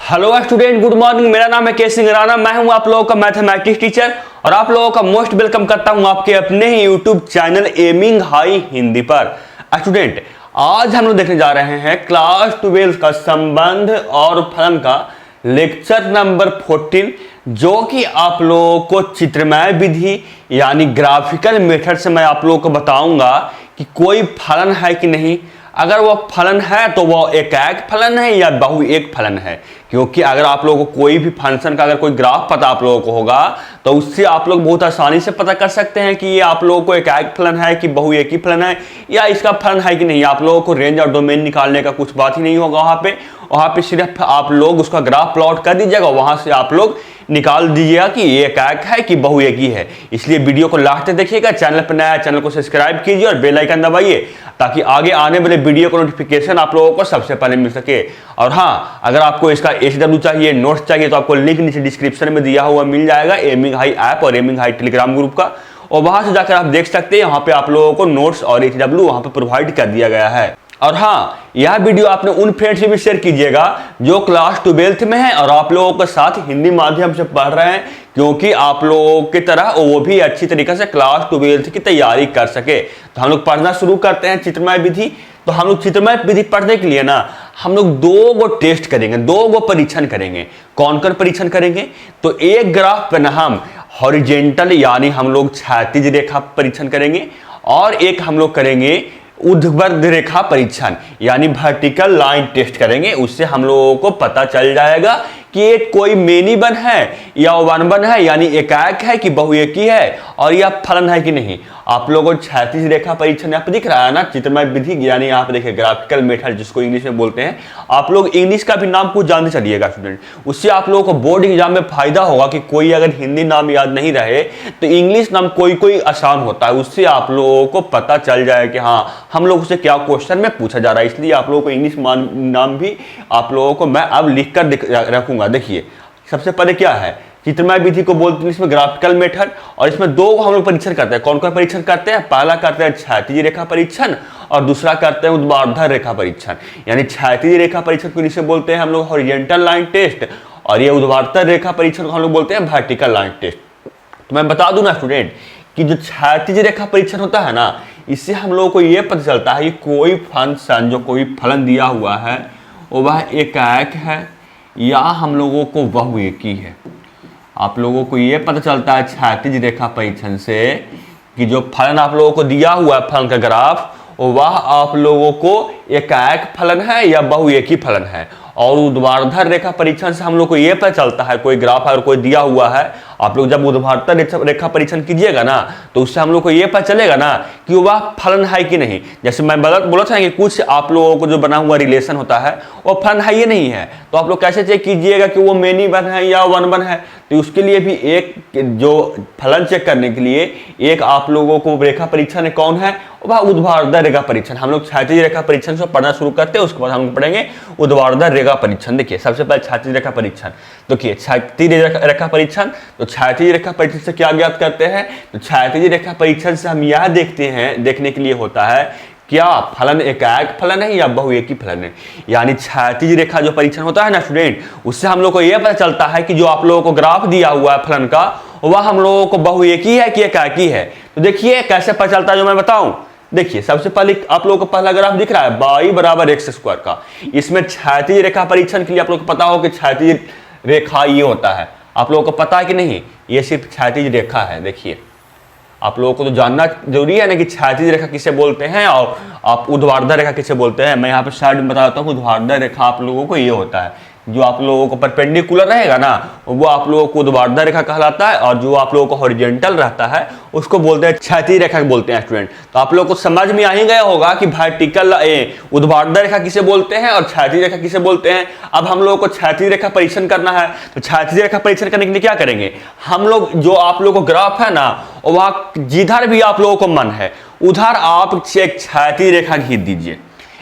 Hello student, good morning. मेरा नाम है के सिंह राणा। मैं हूं आप लोगों का मैथमेटिक्स टीचर और आप लोगों का मोस्ट वेलकम करता हूं आपके अपने ही YouTube channel aiming high Hindi पर। स्टूडेंट, आज हम लोग देखने जा रहे हैं क्लास 12 का संबंध और फलन का लेक्चर नंबर 14, जो कि आप लोगों को चित्रमय विधि यानी ग्राफिकल मेथड से मैं आप लोगों को बताऊंगा कि कोई फलन है कि नहीं। अगर वो फलन है तो वो एकाएक फलन है या बहुएक फलन है, क्योंकि अगर आप लोगों को कोई भी फंक्शन का अगर कोई ग्राफ पता आप लोगों को होगा तो उससे आप लोग बहुत आसानी से पता कर सकते हैं कि ये आप लोगों को एकाएक फलन है कि बहुएकी फलन है या इसका फलन है कि नहीं। आप लोगों को रेंज और डोमेन निकालने का कुछ बात ही नहीं होगा। वहां पे सिर्फ आप लोग उसका ग्राफ प्लॉट कर दीजिएगा, वहां से आप लोग निकाल दीजिएगा कि ये एकाएक है कि बहुएकी है। इसलिए वीडियो को लास्ट तक देखिएगा। चैनल पर नया है, चैनल को सब्सक्राइब कीजिए और बेल आइकन दबाइए ताकि आगे आने वाले वीडियो का नोटिफिकेशन आप लोगों को सबसे पहले मिल सके। और हाँ, अगर आपको इसका HW चाहिए, नोट्स चाहिए, तो आपको लिंक नीचे डिस्क्रिप्शन में दिया हुआ मिल जाएगा एमिंग हाई ऐप और एमिंग हाई टेलीग्राम ग्रुप का, और वहां से जाकर आप देख सकते हैं। यहाँ पे आप लोगों को नोट्स और HW वहां पे प्रोवाइड कर दिया गया है। और हाँ, यह वीडियो आपने उन फ्रेंड्स से भी शेयर कीजिएगा जो क्लास 12th में है और आप लोगों के साथ हिंदी माध्यम से पढ़ रहे हैं, क्योंकि आप लोगों की तरह वो भी अच्छी तरीके से क्लास 12th की तैयारी कर सके। तो हम लोग पढ़ना शुरू करते हैं चित्रमय विधि। तो हम लोग चित्रमय विधि पढ़ने के लिए ना हम लोग दो गो टेस्ट करेंगे, दो गो परीक्षण करेंगे। कौन कौन परीक्षण करेंगे? तो एक ग्राफ पे ना हम हॉरिजेंटल यानी हम लोग क्षैतिज रेखा परीक्षण करेंगे, और एक हम लोग करेंगे ऊर्ध्वाधर रेखा परीक्षण यानी वर्टिकल लाइन टेस्ट करेंगे। उससे हम लोगों को पता चल जाएगा कि ये कोई मेनी वन है या वन वन है, यानी एकाएक है कि बहुएकी है, और यह फलन है कि नहीं। आप लोगों को क्षैतिज रेखा परीक्षण यहाँ पे दिख रहा है ना, चित्रमय विधि यानी यहाँ पे देखिए ग्राफिकल मेथड जिसको इंग्लिश में बोलते हैं। आप लोग इंग्लिश का भी नाम कुछ जानते चलिएगा स्टूडेंट, उससे आप लोगों को बोर्ड एग्जाम में फायदा होगा कि कोई अगर हिंदी नाम याद नहीं रहे तो इंग्लिश नाम कोई आसान होता है, उससे आप लोगों को पता चल जाए कि हाँ हम लोग से क्या क्वेश्चन में पूछा जा रहा है। इसलिए आप लोगों को इंग्लिश नाम भी आप लोगों को मैं अब लिख कर रखूंगा। देखिए, सबसे पहले क्या है, चित्रमय विधि को बोलते हैं इसमें ग्राफिकल मेथड, और इसमें दो हम लोग परीक्षण करते हैं। कौन कौन परीक्षण करते हैं? पहला करते हैं क्षैतिज रेखा परीक्षण और दूसरा करते हैं ऊर्ध्वाधर रेखा परीक्षण। यानी क्षैतिज रेखा परीक्षण को जिसे बोलते हैं हम लोग हॉरिजॉन्टल लाइन टेस्ट, और ये ऊर्ध्वाधर रेखा परीक्षण को हम लोग बोलते हैं वर्टिकल लाइन टेस्ट। तो मैं बता दूं ना स्टूडेंट कि जो क्षैतिज रेखा परीक्षण होता है ना, इससे हम लोगों को यह पता चलता है कि कोई फंक्शन जो कोई फलन दिया हुआ है वह एकाएक है या हम लोगों को बहुएकी है। आप लोगों को यह पता चलता है क्षैतिज रेखा परीक्षण से कि जो फलन आप लोगों को दिया हुआ है फलन का ग्राफ, वह आप लोगों को एकाएक फलन है या बहुएकी फलन है। और ऊर्ध्वाधर रेखा परीक्षण से हम लोग को यह पता चलता है, कोई ग्राफ अगर कोई दिया हुआ है, आप लोग जब ऊर्ध्वाधर रेखा परीक्षण कीजिएगा ना तो उससे हम लोग को यह पता चलेगा ना कि वह फलन है कि नहीं। जैसे मैं बोला था कि कुछ आप लोगों को जो बना हुआ रिलेशन होता है वो फलन है या नहीं है, तो आप लोग कैसे चेक कीजिएगा कि वो मेनी वन है या वन वन है। तो उसके लिए भी एक जो फलन चेक करने के लिए एक आप लोगों को रेखा परीक्षण कौन है, वह ऊर्ध्वाधर रेखा परीक्षण। हम लोग क्षैतिज रेखा परीक्षण से पढ़ना शुरू करते हैं, उसके बाद हम लोग पढ़ेंगे ऊर्ध्वाधर रेखा परीक्षण। देखिए, सबसे पहले क्षैतिज रेखा परीक्षण। देखिए, क्षैतिज रेखा परीक्षण, तो क्षैतिज रेखा परीक्षण से क्या ज्ञात करते हैं? तो क्षैतिज रेखा परीक्षण से हम यह देखने के लिए होता है क्या फलन एकाएक फलन है या बहुएकी फलन है। यानी क्षैतिज रेखा जो परीक्षण होता है ना स्टूडेंट, उससे हम लोग को यह पता चलता है कि जो आप लोगों को ग्राफ दिया हुआ है फलन का, वह हम लोगों को बहुएकी है कि एकाएकी है। तो देखिए कैसे पता चलता है, जो मैं बताऊं। देखिए, सबसे पहले आप लोगों को पहला ग्राफ दिख रहा है y बराबर x स्क्वायर का। इसमें क्षैतिज रेखा परीक्षण के लिए आप लोग को पता हो कि क्षैतिज रेखा ये होता है। आप लोगों को पता है कि नहीं? ये सिर्फ क्षैतिज रेखा है। देखिए, आप लोगों को तो जानना जरूरी है ना कि क्षैतिज रेखा किसे बोलते हैं और आप ऊर्ध्वाधर रेखा किसे बोलते हैं। मैं यहाँ पे साइड में बताता हूँ। ऊर्ध्वाधर रेखा आप लोगों को ये होता है, जो आप लोगों को परपेंडिकुलर रहेगा ना वो आप लोगों को ऊर्ध्वाधर रेखा कहलाता है, और जो आप लोगों को हॉरिजॉन्टल रहता है उसको बोलते हैं क्षैतिज रेखा बोलते हैं स्टूडेंट। तो आप लोगों को समझ में आ ही गया होगा कि वर्टिकल ऊर्ध्वाधर रेखा किसे बोलते हैं और क्षैतिज रेखा किसे बोलते हैं। अब हम लोगों को क्षैतिज रेखा परीक्षण करना है, तो क्षैतिज रेखा परीक्षण करने के लिए क्या करेंगे? हम लोग जो आप लोगों को ग्राफ है ना, वहाँ जिधर भी आप लोगों को मन है उधर आप एक क्षैतिज रेखा खींच दीजिए।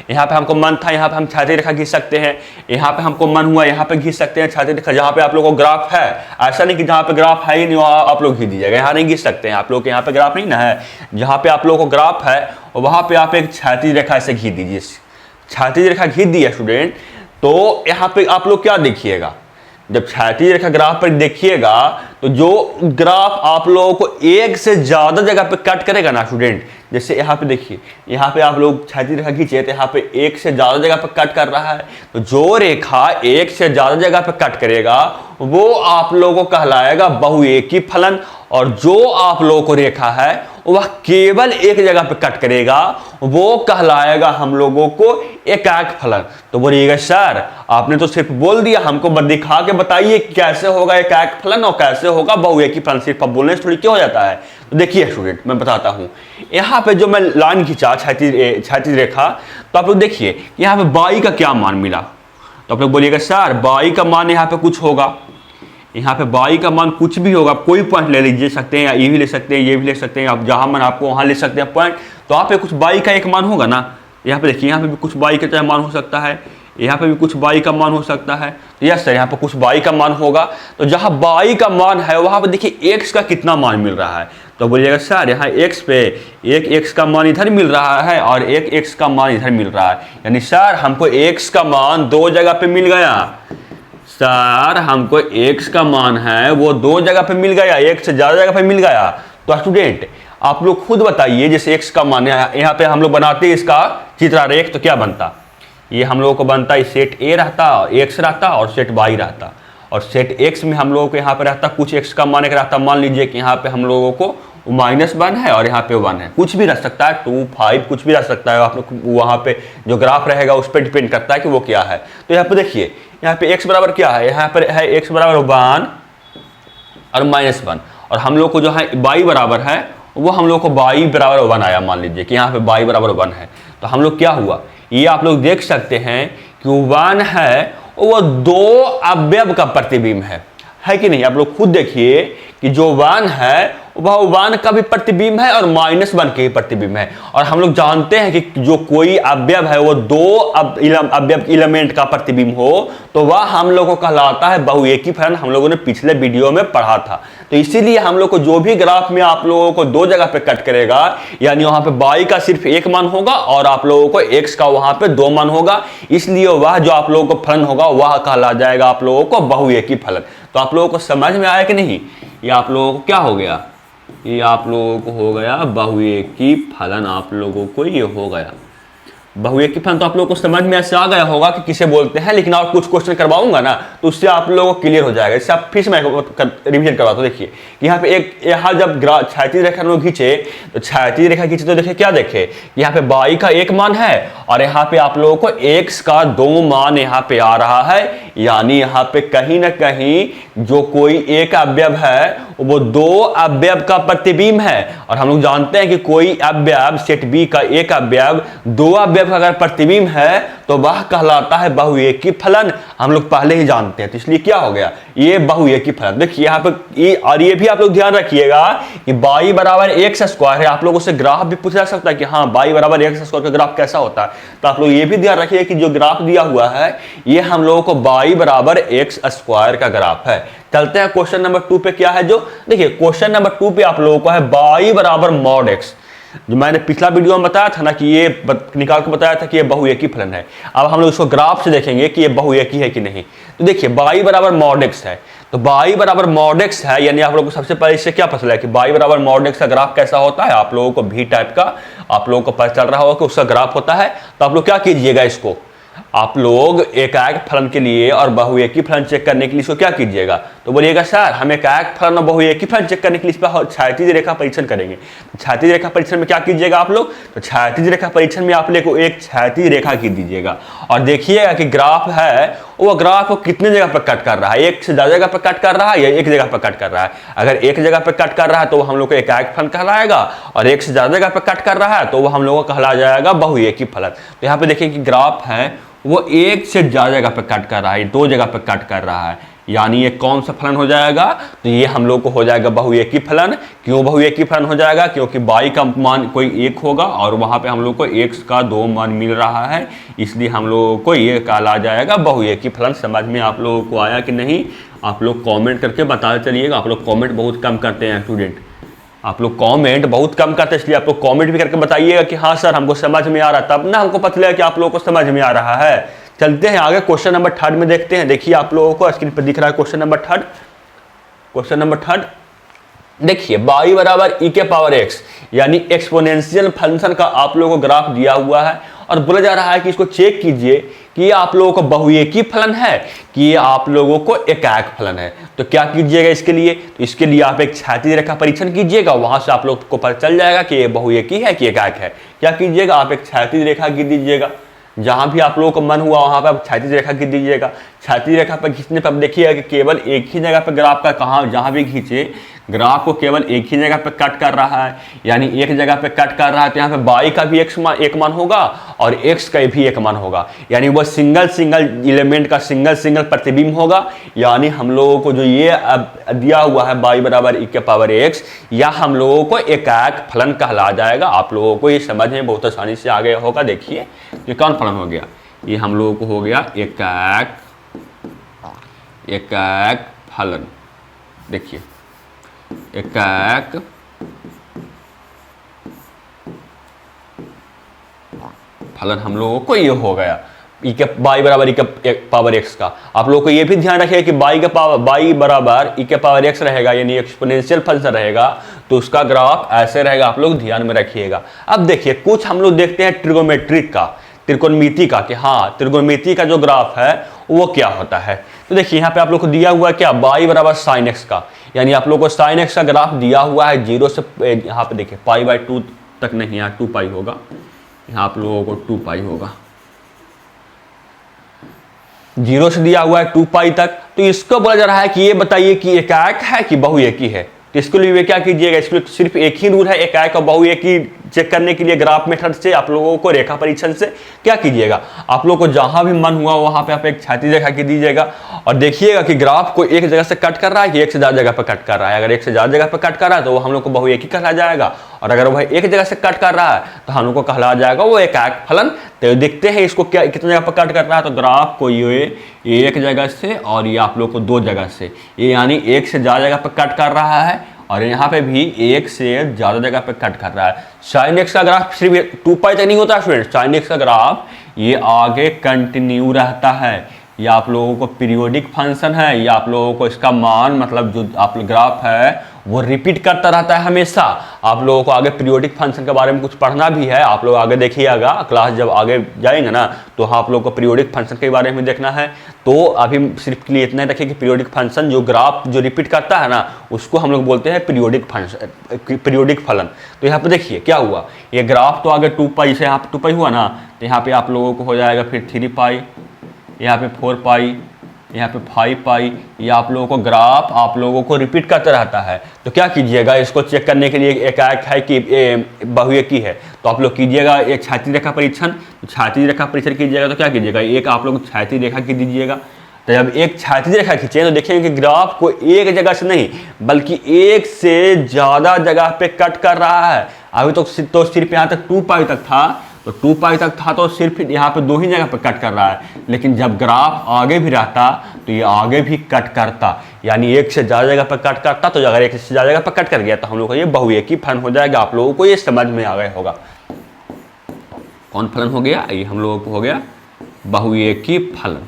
यहाँ पे हमको मन था, यहाँ पे हम क्षैतिज रेखा खींच सकते हैं। यहाँ पे हमको मन हुआ, यहाँ पे खींच सकते हैं क्षैतिज रेखा। जहाँ पे आप लोगों को ग्राफ है, ऐसा नहीं कि जहाँ पे ग्राफ है ही नहीं वहाँ आप लोग खींच दीजिएगा। यहाँ नहीं खींच सकते हैं आप लोग, यहाँ पे ग्राफ नहीं ना है। जहाँ पे आप लोगों को ग्राफ है वहाँ पे आप एक क्षैतिज रेखा ऐसे खींच दीजिए। क्षैतिज रेखा खींच दी है स्टूडेंट, तो यहाँ पे आप लोग क्या देखिएगा, जब क्षैतिज रेखा ग्राफ पर देखिएगा तो जो ग्राफ आप लोगों को एक से ज्यादा जगह पे कट करेगा ना स्टूडेंट, जैसे यहाँ पे देखिए, यहाँ पे आप लोग क्षैतिज रेखा खींचे तो यहाँ पे एक से ज्यादा जगह पे कट कर रहा है, तो जो रेखा एक से ज्यादा जगह पे कट करेगा वो आप लोगों को कहलाएगा बहुएकी फलन, और जो आप लोगों को रेखा है वह केवल एक जगह पे कट करेगा वो कहलाएगा हम लोगों को एकाक फलन। तो बोलिएगा सर आपने तो सिर्फ बोल दिया, हमको दिखा के बताइए कैसे होगा एकाक फलन और कैसे होगा बहुएकी फलन, सिर्फ आप बोलने से थोड़ी क्यों हो जाता है। तो देखिए स्टूडेंट मैं बताता हूं, यहाँ पे जो मैं लाइन खींचा क्षैतिज रेखा, तो आप लोग देखिए यहाँ पे बाई का क्या मान मिला, तो आप लोग बोलिएगा सर बाई का मान यहाँ पे कुछ होगा, यहाँ पे बाई का मान कुछ भी होगा, कोई पॉइंट ले लीजिए सकते हैं, या ये भी ले सकते हैं, ये भी ले सकते हैं, आप जहां मन आपको वहां ले सकते हैं पॉइंट। तो यहाँ पे कुछ बाई का एक मान होगा ना, यहाँ पे देखिए यहाँ पे भी कुछ बाई का मान हो सकता है, यहाँ पे भी कुछ बाई का मान हो सकता है, तो यस सर यहाँ पे कुछ बाई का मान होगा। तो जहां बाई का मान है वहां पे देखिए एक्स का कितना मान मिल रहा है, तो बोलिएगा सर यहाँ एक्स पे एक एक्स का मान इधर मिल रहा है और एक एक्स का मान इधर मिल रहा है, यानी सर हमको एक्स का मान दो जगह पे मिल गया, सर हमको x का मान है वो दो जगह पे मिल गया, एक से ज्यादा जगह पे मिल गया। तो स्टूडेंट आप लोग खुद बताइए, जैसे x का मान है, यहाँ पे हम लोग बनाते इसका चित्रारेख तो क्या बनता, ये हम लोगों को बनता सेट a रहता, x रहता और सेट y रहता, और सेट x में हम लोगों को यहाँ पे रहता कुछ x का मान एक रहता, मान लीजिए कि यहाँ पे हम लोगों को -1 है और यहाँ पे 1 है, कुछ भी रह सकता है 2 5 कुछ भी रह सकता है, आप लोग वहाँ पे जो ग्राफ रहेगा उस पर डिपेंड करता है कि वो क्या है। तो यहाँ पे देखिए यहाँ पे x बराबर क्या है, यहाँ पर है x बराबर 1 और -1, और हम लोग को जो है y बराबर है वो हम लोग को y बराबर 1 आया, मान लीजिए कि यहाँ पे y बराबर 1 है। तो हम लोग क्या हुआ, ये आप लोग देख सकते हैं कि 1 है वो दो अवयव का प्रतिबिंब है कि नहीं। आप लोग खुद देखिए कि जो 1 है वह 1 का भी प्रतिबिंब है और -1 के भी प्रतिबिंब है, और हम लोग जानते हैं कि जो कोई अवयव है वो दो अवयव एलिमेंट का प्रतिबिंब हो तो वह हम लोग को कहलाता है बहुएकी फलन, हम लोगों ने पिछले वीडियो में पढ़ा था। तो इसीलिए हम लोग को जो भी ग्राफ में आप लोगों को दो जगह पे कट करेगा, यानी वहां पे बाई का सिर्फ एक मान होगा और आप लोगों को एक्स का वहां पे दो मान होगा, इसलिए वह जो आप लोगों को फलन होगा वह कहला जाएगा आप लोगों को बहुएकी फलन। तो आप लोगों को समझ में आया कि नहीं, ये आप लोगों को क्या हो गया, ये आप लोगों को हो गया बहुएकी फलन, आप लोगों को ये हो गया बहुएकी फलन। तो आप लोगों को समझ में ऐसे आ गया होगा कि किसे बोलते हैं, लेकिन और कुछ क्वेश्चन करवाऊंगा ना तो उससे आप लोगों को क्लियर हो जाएगा। इससे आप फिर से मैं रिवीजन करवाता हूं। देखिए यहाँ पे एक, यहाँ जब क्षैतिज रेखा लोग खींचे तो क्षैतिज रेखा खींचे तो देखिए क्या देखे, यहाँ पे बाई का एक मान है और यहाँ पे आप लोगों को एक्स का दो मान यहाँ पे आ रहा है, यानी यहाँ पे कहीं ना कहीं जो कोई एक अवयव है वो दो अवयव का प्रतिबिंब है, और हम लोग जानते हैं कि कोई अवयव सेट बी का एक अवयव दो अवयव का अगर प्रतिबिंब है तो वह कहलाता है बहुएकी फलन, हम लोग पहले ही जानते हैं। तो इसलिए क्या हो गया, ये बहुएकी फलन। देखिए यहाँ पे और ये भी आप लोग ध्यान रखिएगा कि बाई बराबर एक्स स्क्वायर है, आप लोगों से ग्राफ भी पूछा जा सकता है कि हाँ बाई बराबर एक्स स्क्वायर का ग्राफ कैसा होता है, तो आप लोग ये भी ध्यान रखिए कि जो ग्राफ दिया हुआ है ये हम लोगों को बाई बराबर एक्स स्क्वायर का ग्राफ है। चलते हैं क्वेश्चन नंबर 2 पे। क्या है जो, देखिए क्वेश्चन नंबर 2 पे आप लोगों को है बाई बराबर मॉड एक्स, जो मैंने पिछला वीडियो में बताया था ना कि ये निकाल के बताया था कि ये बहुएकी फलन है। अब हम लोग इसको ग्राफ से देखेंगे कि ये बहुएकी है कि नहीं। तो देखिए बाई बराबर मॉड एक्स है, तो बाई बराबर मॉड एक्स है, यानी आप लोगों को सबसे पहले इससे क्या पता चला कि बाई बराबर मॉड एक्स का ग्राफ कैसा होता है, आप लोगों को भी टाइप का आप लोगों को पता चल रहा होगा कि उसका ग्राफ होता है। तो आप लोग क्या कीजिएगा, इसको आप लोग एकाक फलन के लिए और बहुएकी फलन चेक करने के लिए इसको क्या कीजिएगा, तो बोलिएगा सर हम एकाक फलन और बहुएकी फलन चेक करने के लिए इस पर क्षैतिज रेखा परीक्षण करेंगे। क्षैतिज रेखा परीक्षण में क्या कीजिएगा आप लोग, तो क्षैतिज रेखा परीक्षण में आप लोग को एक क्षैतिज रेखा की दीजिएगा और देखिएगा कि ग्राफ है वो ग्राफ को कितने जगह पर कट कर रहा है, एक से ज्यादा जगह पर कट कर रहा है या एक जगह पर कट कर रहा है। अगर एक जगह पर कट कर रहा है तो हम लोग को एकाक फलन कहलाएगा, और एक से ज्यादा जगह पर कट कर रहा है तो वो हम लोग को कहला जाएगा बहुएकी फलन। तो यहाँ पे देखिए कि ग्राफ है वो एक से ज्यादा जगह पे कट कर रहा है, दो जगह पे कट कर रहा है, यानी ये कौन सा फलन हो जाएगा, तो ये हम लोग को हो जाएगा बहुएकी फलन। क्यों बहुएकी फलन हो जाएगा, क्योंकि बाई का मान कोई एक होगा और वहां पे हम लोग को एक्स का दो मान मिल रहा है, इसलिए हम लोगों को ये कहला जाएगा बहुएकी फलन। समझ में आप लोगों को आया कि नहीं, आप लोग कॉमेंट करके बता चलिएगा। आप लोग कॉमेंट बहुत कम करते हैं स्टूडेंट, आप लोग कमेंट बहुत कम करते हैं, इसलिए आप लोग कमेंट भी करके बताइएगा कि हाँ सर हमको समझ में आ रहा है, तब ना हमको पता चलेगा कि आप लोगों को समझ में आ रहा है। चलते हैं आगे क्वेश्चन नंबर 3 में देखते हैं। देखिए आप लोगों को स्क्रीन पर दिख रहा है क्वेश्चन नंबर 3। क्वेश्चन नंबर 3 देखिए, y बराबर e के पावर x यानी एक्सपोनेंशियल फंक्शन का आप लोगों को ग्राफ दिया हुआ है और बोला जा रहा है कि इसको चेक कीजिए कि ये आप लोगों को बहुएकी फलन है कि ये आप लोगों को एकाक फलन है। तो क्या कीजिएगा इसके लिए? तो इसके लिए आप एक क्षैतिज रेखा परीक्षण कीजिएगा, वहां से आप लोग को पता चल जाएगा कि ये बहुएकी है कि एकाक है। क्या कीजिएगा? आप एक क्षैतिज रेखा खींच दीजिएगा, जहां भी आप लोगों को मन हुआ वहां पर आप क्षैतिज रेखा खींच दीजिएगा। क्षैतिज रेखा पर खींचने पर देखिएगा कि केवल एक ही जगह पर ग्राफ का जहां भी खींचे ग्राफ को केवल एक ही जगह पे कट कर रहा है, यानी एक जगह पे कट कर रहा है। तो यहाँ पे y का भी एक मान होगा और x का भी एक मान होगा, यानी वो सिंगल एलिमेंट का सिंगल प्रतिबिंब होगा। यानी हम लोगों को जो ये दिया हुआ है y बराबर e के पावर x, या हम लोगों को एकाक फलन कहला जाएगा। आप लोगों को ये समझ में बहुत आसानी से आ गया होगा। देखिए ये कौन फलन हो गया? ये हम लोगों को हो गया एकाक फलन। देखिए एकाक फलन हम लोगों को ये हो गया y बराबर e के पावर x का। आप लोगों को ये भी ध्यान रखिए कि y बराबर e के पावर x रहेगा, यानी एक्सपोनेंशियल फंक्शन रहेगा, तो उसका ग्राफ ऐसे रहेगा। आप लोग ध्यान में रखिएगा। अब देखिए कुछ हम लोग देखते हैं ट्रिगोनोमेट्रिक का, त्रिकोणमिति का, कि हाँ त्रिकोणमिति का जो ग्राफ है वो क्या होता है। तो देखिए यहाँ पे आप लोग को दिया हुआ है क्या? y बराबर साइन x का, यानी आप लोग को साइन x का ग्राफ दिया हुआ है 0 से, यहाँ पे देखिए π/2 तक नहीं, यहाँ 2 पाई होगा, यहाँ आप लोगों को 2 पाई होगा। 0 से दिया हुआ है 2 पाई तक। तो इसको बोला जा रहा है कि ये बताइए कि एकाक है कि बहुएकी है। तो इसके लिए क्या कीजिएगा? इसके लिए सिर्फ एक ही रूल है एकाक और बहुएकी चेक करने के लिए ग्राफ मेथड से। आप लोगों को रेखा परीक्षण से क्या कीजिएगा? आप लोगों को जहां भी मन हुआ वहां पे आप एक क्षैतिज रेखा खींच दीजिएगा और देखिएगा कि ग्राफ को एक जगह से कट कर रहा है कि एक से ज्यादा जगह पर कट कर रहा है। अगर एक से ज्यादा जगह पर कट कर रहा है तो वो हम लोग को बहुएकी कहला जाएगा, और अगर वह एक जगह से कट कर रहा है तो हम लोग को कहला जाएगा वो एकाक फलन। तो देखते हैं इसको क्या कितने जगह पर कट कर रहा है। तो ग्राफ को ये एक जगह से और ये आप लोग को 2 जगह से, ये यानी एक से ज्यादा जगह पर कट कर रहा है और यहाँ पे भी एक से ज्यादा जगह पे कट कर रहा है। साइन एक्स का ग्राफ सिर्फ 2 पाई तक नहीं होता स्टूडेंट, साइन एक्स का ग्राफ ये आगे कंटिन्यू रहता है। ये आप लोगों को पीरियोडिक फंक्शन है, या आप लोगों को इसका मान मतलब जो आप ग्राफ है वो रिपीट करता रहता है हमेशा। आप लोगों को आगे पीरियोडिक फंक्शन के बारे में कुछ पढ़ना भी है, आप लोग आगे देखिएगा क्लास जब आगे जाएंगे ना, तो आप लोग को पीरियोडिक फंक्शन के बारे में देखना है। तो अभी सिर्फ के लिए इतना ही रखिए कि पीरियोडिक फंक्शन जो ग्राफ जो रिपीट करता है ना, उसको हम लोग बोलते हैं पीरियोडिक फंक्शन, पीरियोडिक फलन। तो यहाँ पे देखिए क्या हुआ, ये ग्राफ तो आगे 2 पाई से यहाँ पे 2 पाई हुआ ना, तो यहाँ पे आप लोगों को हो जाएगा फिर 3 पाई, यहाँ पे 4 पाई, यहाँ पे 5 पाई। ये आप लोगों को ग्राफ आप लोगों को रिपीट करता रहता है। तो क्या कीजिएगा? इसको चेक करने के लिए एकाक है कि बहुएकी है, तो आप लोग कीजिएगा एक क्षैतिज रेखा परीक्षण। क्षैतिज रेखा परीक्षण कीजिएगा तो क्या कीजिएगा? एक आप लोग क्षैतिज रेखा खींच दीजिएगा। तो जब एक क्षैतिज रेखा खींचे तो देखेंगे कि ग्राफ को एक जगह से नहीं बल्कि एक से ज्यादा जगह पे कट कर रहा है। अभी तो सिर्फ यहाँ तक 2 पाई तक था, तो 2 पाई तक था तो सिर्फ यहाँ पे 2 ही जगह पे कट कर रहा है, लेकिन जब ग्राफ आगे भी रहता तो ये आगे भी कट करता, यानी एक से ज्यादा जगह पर कट करता। तो अगर एक से ज्यादा जगह पर कट कर गया तो हम लोग को ये बहुएकी फलन हो जाएगा। आप लोगों को ये समझ में आ गया होगा। कौन फलन हो गया? ये हम लोगों को हो गया बहुएकी फलन।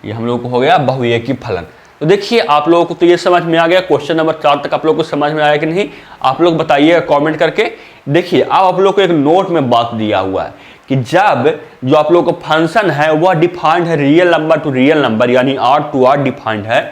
ये हम लोगों को हो गया बहुएकी फलन। तो देखिए आप लोगों को तो ये समझ में आ गया। क्वेश्चन नंबर 4 तक आप लोगों को समझ में आया कि नहीं? आप लोग बताइए कमेंट करके। देखिए अब आप लोग को एक नोट में बात दिया हुआ है कि जब जो आप लोग को फंक्शन है वह डिफाइंड है real number two real number, यानी r टू r डिफाइंड है,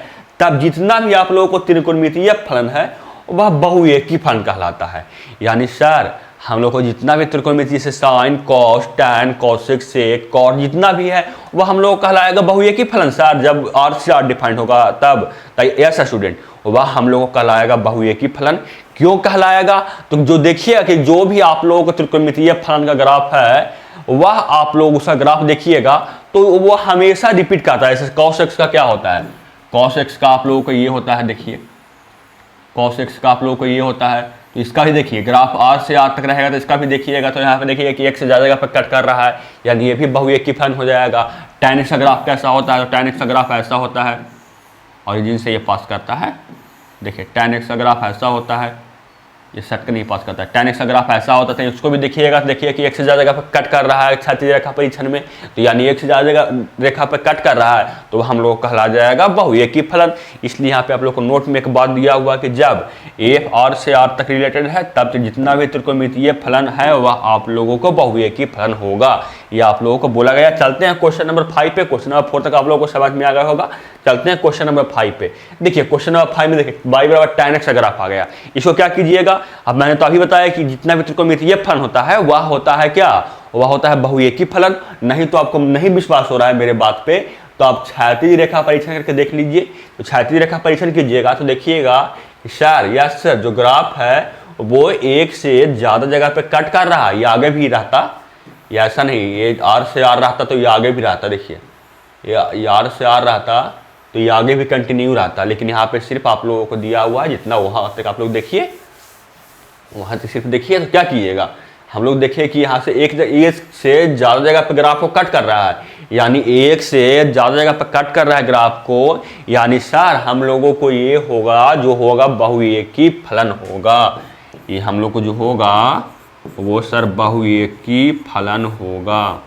तब जितना भी आप लोगों को त्रिकोणमितीय फलन है वह बहुएकी फलन कहलाता है। यानी सर हम लोग को जितना भी त्रिकोणमिति से साइन, कॉस, टैन, कोसेक, सेक, कॉट जितना भी है वह हम लोग कहलाएगा बहुएकी फलन सर, जब r से r डिफाइंड होगा तब। यस स्टूडेंट, वह हम लोग को कहलाएगा बहुएकी फलन। क्यों कहलाएगा? तो जो देखिएगा कि जो भी आप लोगों को त्रिकोणमितीय फलन का ग्राफ है वह आप लोग उसका ग्राफ देखिएगा तो वह हमेशा रिपीट करता है। जैसे cos x का क्या होता है? cos x का आप लोगों को ये होता है, देखिए cos x का आप लोगों को ये होता है। तो इसका भी देखिए ग्राफ r से r तक रहेगा, तो इसका भी देखिएगा। तो यहाँ पे देखिए कि एक से ज्यादा जगह पर कट कर रहा है, यानी ये भी बहुएकी फलन हो जाएगा। tan x का ग्राफ कैसा होता है? तो tan x का ग्राफ ऐसा होता है, ओरिजिन से ये पास करता है। देखिए tan x का ग्राफ ऐसा होता है, ये सेट का नहीं पास करता है। tan x का ग्राफ ऐसा होता है, उसको भी देखिएगा, देखिए कि एक से ज़्यादा जगह पर कट कर रहा है क्षैतिज रेखा परीक्षण में, तो यानी एक से ज़्यादा जगह रेखा पर कट कर रहा है तो हम लोग कहला जाएगा बहुएकी फलन। इसलिए यहाँ पे आप लोग को नोट में एक बात दिया हुआ कि जब एफ आर से आर तक रिलेटेड है तब जितना भी त्रिकोणमितीय फलन है वह आप लोगों को बहुएकी फलन होगा, ये आप लोगों को बोला गया। चलते हैं क्वेश्चन नंबर 5 पे। क्वेश्चन नंबर 4 तक आप लोगों को समझ में आ गया होगा। चलते हैं क्वेश्चन नंबर 5 पे। देखिए क्वेश्चन नंबर 5 में देखिए y बराबर tan x का ग्राफ आ गया। इसको क्या कीजिएगा, अब मैंने तो अभी बताया कि जितना भी त्रिकोणमितीय फलन होता है वह होता है क्या, वह होता है बहुएकी फलन। नहीं तो आपको नहीं विश्वास हो रहा है मेरे बात पे तो आप क्षैतिज रेखा परीक्षण करके देख लीजिए। तो क्षैतिज रेखा परीक्षण कीजिएगा तो देखिएगा सर यस सर जो ग्राफ है वो एक से ज्यादा जगह पे कट कर रहा है, ये आगे भी रहता, ये ऐसा नहीं ये आर से आर रहता तो ये आगे भी रहता। देखिए ये आर से आर रहता तो ये आगे भी कंटिन्यू रहता, लेकिन यहाँ पे सिर्फ आप लोगों को दिया हुआ है जितना वहाँ तक आप लोग देखिए, वहाँ तक सिर्फ देखिए। तो क्या कीजिएगा, हम लोग देखिए कि यहाँ से एक से ज़्यादा जगह पे ग्राफ को कट कर रहा है, यानी एक से ज़्यादा जगह पे कट कर रहा है ग्राफ को, यानी सर हम लोगों को ये होगा जो होगा बहुएकी फलन होगा। ये हम लोग को जो होगा वो सर बहुएकी फलन होगा।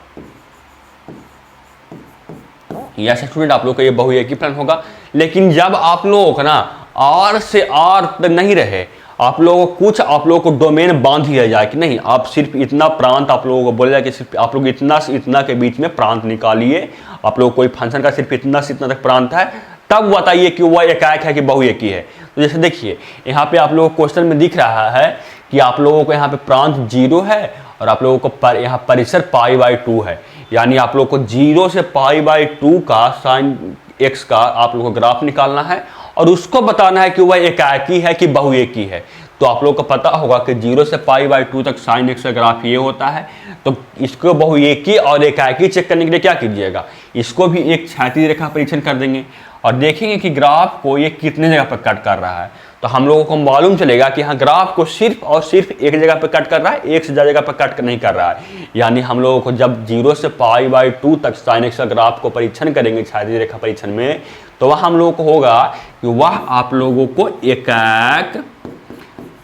यस स्टूडेंट आप लोग का ये बहुएकी फलन होगा। लेकिन जब आप लोग ना आर से आर तक नहीं रहे, आप लोगों को कुछ आप लोगों को डोमेन बांध दिया जाए कि नहीं आप सिर्फ इतना प्रांत आप लोगों को बोला जाए कि सिर्फ आप लोग इतना से इतना के बीच में प्रांत निकालिए, आप लोग कोई फंक्शन का सिर्फ इतना से इतना तक प्रांत है तब बताइए कि वह एकाएक है कि बहुएकी है। तो जैसे देखिए यहाँ पे आप लोगों को क्वेश्चन में दिख रहा है कि आप लोगों को यहाँ पे प्रांत 0 है और आप लोगों को यहाँ परिसर π/2 है, यानी आप लोग को 0 से π/2 का साइन x का आप लोग को ग्राफ निकालना है और उसको बताना है कि वह एकाएकी है कि बहुएकी है। तो आप लोग को पता होगा कि 0 से π/2 तक साइन x का ग्राफ ये होता है। तो इसको बहुएकी और एकाएकी चेक करने के लिए क्या कीजिएगा, इसको भी एक क्षैतिज रेखा परीक्षण कर देंगे और देखेंगे कि ग्राफ को ये कितने जगह पर कट कर रहा है। तो हम लोगों को मालूम चलेगा कि हाँ ग्राफ को सिर्फ और सिर्फ एक जगह पर कट कर रहा है, एक से ज़्यादा जगह पर कट नहीं कर रहा है। यानी हम लोगों को जब 0 से π/2 तक साइन x का ग्राफ को परीक्षण करेंगे क्षैतिज रेखा परीक्षण में, तो वह हम लोगों को होगा कि वह आप लोगों को एकाएक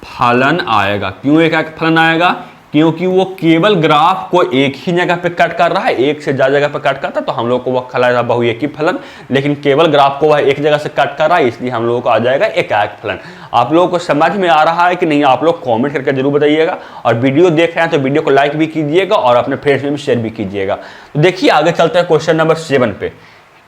फलन आएगा। क्यों एकाएक फलन आएगा, क्योंकि वो केवल ग्राफ को एक ही जगह पे कट कर रहा है, एक से ज्यादा जगह पे कट करता तो हम लोग को वह कहलाएगा बहुएकी फलन, लेकिन केवल ग्राफ को वह एक जगह से कट कर रहा है इसलिए हम लोगों को आ जाएगा एकाएक फलन। आप लोगों को समझ में आ रहा है कि नहीं, आप लोग कमेंट करके जरूर बताइएगा और वीडियो देख रहे हैं तो वीडियो को लाइक भी कीजिएगा और अपने फ्रेंड्स में भी शेयर भी कीजिएगा। तो देखिए आगे चलते हैं क्वेश्चन नंबर 7 पे।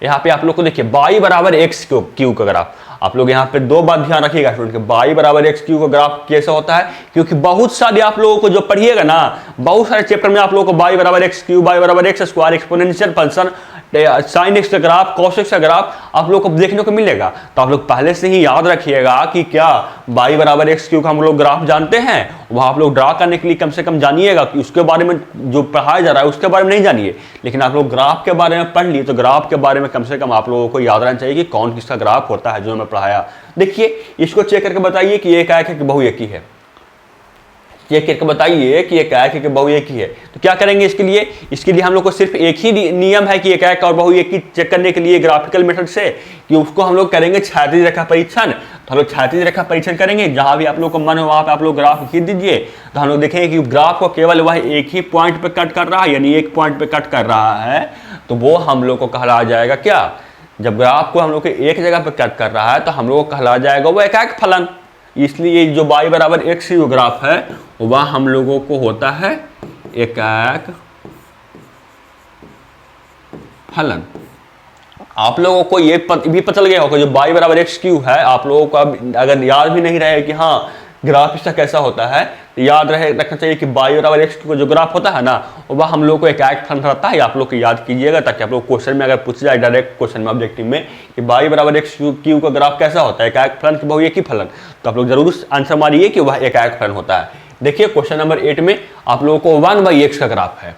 यहाँ पे आप लोग को देखिए y बराबर एक्स क्यू का ग्राफ, आप लोग यहाँ पे दो बात ध्यान रखिएगा स्टूडेंट कि y बराबर एक्स क्यू का ग्राफ कैसे होता है, क्योंकि बहुत सारे आप लोगों को जो पढ़िएगा ना बहुत सारे चैप्टर में आप लोगों को y बराबर एक्स क्यू, y बराबर x square, exponential function, sine x का ग्राफ, कॉस एक्स का ग्राफ आप लोग को देखने को मिलेगा। तो आप लोग पहले से ही याद रखिएगा कि क्या y बराबर एक्स क्यू का हम लोग ग्राफ जानते हैं, वह आप लोग ड्रा करने के लिए कम से कम जानिएगा कि उसके बारे में जो पढ़ाया जा रहा है उसके बारे में नहीं जानिए, लेकिन आप लोग ग्राफ के बारे में पढ़ लिए तो ग्राफ के बारे में कम से कम आप लोगों को याद रहना चाहिए कि कौन किसका ग्राफ होता है जो हमें पढ़ाया। देखिए इसको चेक करके बताइए कि एकाएक है कि बहुएकी है, चेक करके बताइए कि एकाएक है कि बहुएकी है। तो क्या करेंगे इसके लिए हम लोग को सिर्फ एक ही नियम है कि एकाएक और बहुएकी चेक करने के लिए ग्राफिकल मेथड से कि उसको हम लोग करेंगे क्षैतिज रेखा परीक्षण। तो हम लोग क्षैतिज रेखा परीक्षण करेंगे, जहां भी आप लोग को मन हो वहां पे आप लोग ग्राफ खींच दीजिए। तो हम लोग देखेंगे कि ग्राफ को केवल वह एक ही पॉइंट पे कट कर रहा है, यानी एक पॉइंट पे कट कर रहा है, तो वो हम लोग को कहला जाएगा क्या, जब ग्राफ को हम लोग एक जगह पे कट कर रहा है तो हम लोग को कहला जाएगा वो एकाएक फलन। इसलिए जो y बराबर एक्स क्यू ग्राफ है वह हम लोगों को होता है एकाएक फलन। आप लोगों को ये भी पता लग गया होगा जो y बराबर एक्स क्यू है, आप लोगों को अगर याद भी नहीं रहे कि हाँ ग्राफ इसका कैसा होता है, तो याद रखना चाहिए कि y बराबर एक्स क्यू का जो ग्राफ होता है ना वह हम लोग को एकाएक फलन रहता है। आप लोग को याद कीजिएगा ताकि आप लोग क्वेश्चन में अगर पूछ जाए डायरेक्ट क्वेश्चन में ऑब्जेक्टिव में कि y बराबर एक्स क्यू का ग्राफ कैसा होता है, एकाएक फलन की बहुएकी फलन, तो आप लोग जरूर आंसर मारिए कि वह एकाएक फलन होता है। देखिए क्वेश्चन नंबर 8 में आप लोगों को 1/x का ग्राफ है,